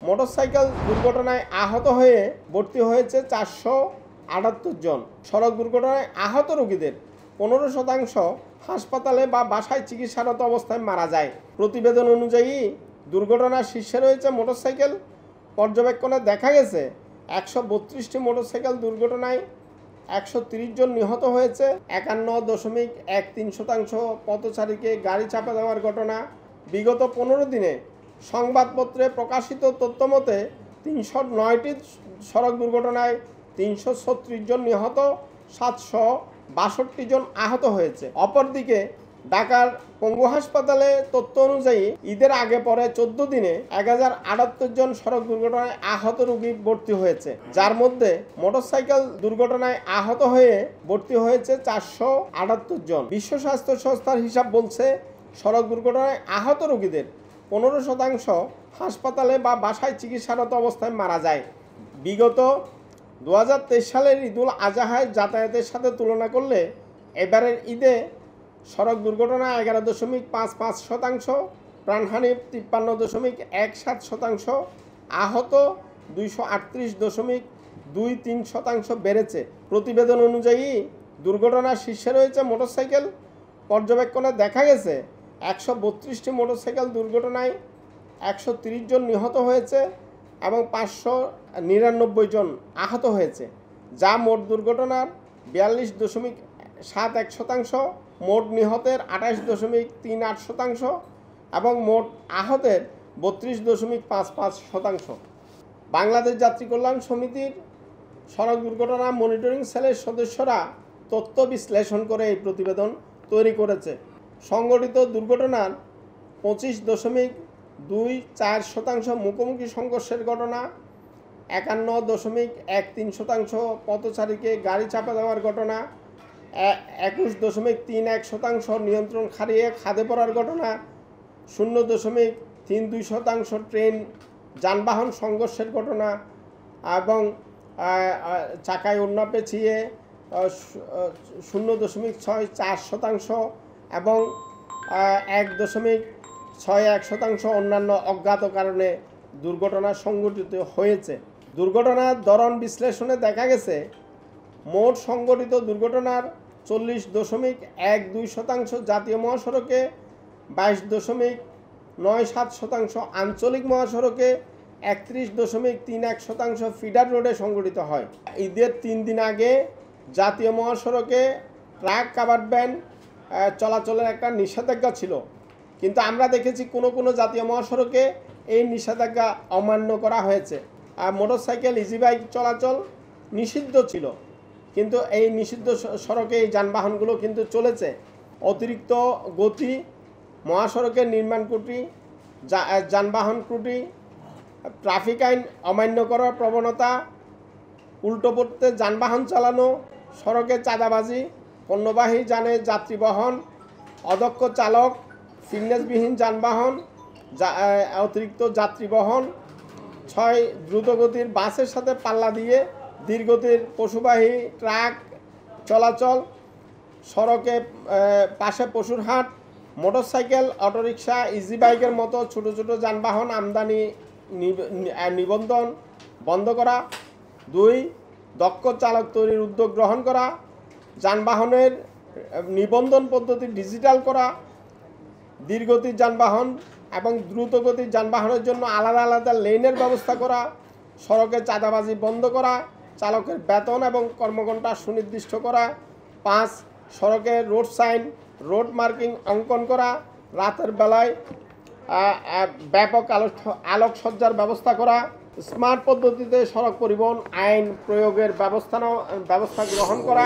Motorcycle দুর্ঘটনায় আহত হয়ে ভর্তি হয়েছে 478 জন। সড়ক দুর্ঘটনায় আহত রোগীদের 15% হাসপাতালে বা বাসায় চিকিৎসারত অবস্থায় মারা যায়। প্রতিবেদন অনুযায়ী দুর্ঘটনার শীর্ষে রয়েছে মোটরসাইকেল। পর্যবেক্ষণে দেখা গেছে 132টি মোটরসাইকেল দুর্ঘটনায় 130 জন নিহত হয়েছে। 51.13% পথচারীকে গাড়ি চাপা দেওয়ার ঘটনা। বিগত 15 দিনে সংবাদপত্রে প্রকাশিত তথ্যমতে 309টি সড়ক দুর্ঘটনায় 336 জন নিহত, 762 জন আহত হয়েছে। অপরদিকে ঢাকার পঙ্গু হাসপাতালে তথ্য অনুযায়ী ঈদের আগে পরে 14 দিনে 1078 জন সড়ক দুর্ঘটনায় আহত রোগী ভর্তি হয়েছে, যার মধ্যে মোটরসাইকেল দুর্ঘটনায় আহত হয়ে ভর্তি হয়েছে 478 জন। বিশ্ব স্বাস্থ্য সংস্থার হিসাব বলছে সড়ক দুর্ঘটনায় আহত রোগীদের 15% হাসপাতালে বা বাসায় চিকিৎসারত অবস্থায় মারা যায়। বিগত 2023 সালের ঈদুল আজহায় যাতায়াতের সাথে তুলনা করলে এবারের ঈদে সড়ক দুর্ঘটনা 11.55%, প্রাণহানি 53.17%, আহত 238.23% বেড়েছে। প্রতিবেদন অনুযায়ী দুর্ঘটনার শীর্ষে রয়েছে মোটরসাইকেল। পর্যবেক্ষণে দেখা গেছে 132টি মোটরসাইকেল দুর্ঘটনায় 130 জন নিহত হয়েছে এবং 599 জন আহত হয়েছে, যা মোট দুর্ঘটনার 42.71%, মোট নিহতের 28.38% এবং মোট আহতের 32.55%। বাংলাদেশ যাত্রী কল্যাণ সমিতির সড়ক দুর্ঘটনা মনিটরিং সেলের সদস্যরা তথ্য বিশ্লেষণ করে এই প্রতিবেদন তৈরি করেছে। সংঘটিত দুর্ঘটনার 25.24% মুখোমুখি সংঘর্ষের ঘটনা, 51.13% পথচারীকে গাড়ি চাপা দেওয়ার ঘটনা, 21.31% নিয়ন্ত্রণ হারিয়ে খাদে পড়ার ঘটনা, 0.32% ট্রেন যানবাহন সংঘর্ষের ঘটনা এবং চাকায় ওড়না পেঁচিয়ে 0.64% এবং 1.61% অন্যান্য অজ্ঞাত কারণে দুর্ঘটনা সংঘটিত হয়েছে। দুর্ঘটনার ধরন বিশ্লেষণে দেখা গেছে মোট সংঘটিত দুর্ঘটনার 40.12% জাতীয় মহাসড়কে, 22.97% আঞ্চলিক মহাসড়কে, 31.31% ফিডার রোডে সংঘটিত হয়। ঈদের 3 দিন আগে জাতীয় মহাসড়কে ট্রাক কাভার্ড ভ্যান চলাচলের একটা নিষেধাজ্ঞা ছিল, কিন্তু আমরা দেখেছি কোনো জাতীয় মহাসড়কে এই নিষেধাজ্ঞা অমান্য করা হয়েছে। আর মোটরসাইকেল ইজি বাইক চলাচল নিষিদ্ধ ছিল, কিন্তু এই নিষিদ্ধ সড়কে এই যানবাহনগুলো কিন্তু চলেছে। অতিরিক্ত গতি, মহাসড়কের নির্মাণ ত্রুটি, যানবাহন ত্রুটি, ট্রাফিক আইন অমান্য করার প্রবণতা, উল্টো পড়তে যানবাহন চালানো, সড়কে চাঁদাবাজি, পণ্যবাহী যানে যাত্রী বহন, অদক্ষ চালক, ফিটনেসবিহীন যানবাহন, অতিরিক্ত যাত্রী বহন, 6 দ্রুতগতির বাসের সাথে পাল্লা দিয়ে ধীরগতির পশুবাহী ট্রাক চলাচল, সড়কে পাশে পশুর হাট, মোটরসাইকেল, অটোরিকশা, ইজি বাইকের মতো ছোট ছোট যানবাহন আমদানি নিবন্ধন বন্ধ করা। 2 দক্ষ চালক তৈরির উদ্যোগ গ্রহণ করা, যানবাহনের নিবন্ধন পদ্ধতি ডিজিটাল করা, ধীরগতির যানবাহন এবং দ্রুতগতির যানবাহনের জন্য আলাদা আলাদা লেনের ব্যবস্থা করা, সড়কে চাঁদাবাজি বন্ধ করা, চালকের বেতন এবং কর্মঘণ্টা সুনির্দিষ্ট করা। 5 সড়কে রোড সাইন, রোড মার্কিং অঙ্কন করা, রাতের বেলায় ব্যাপক আলোকসজ্জার ব্যবস্থা করা, স্মার্ট পদ্ধতিতে সড়ক পরিবহন আইন প্রয়োগের ব্যবস্থা গ্রহণ করা।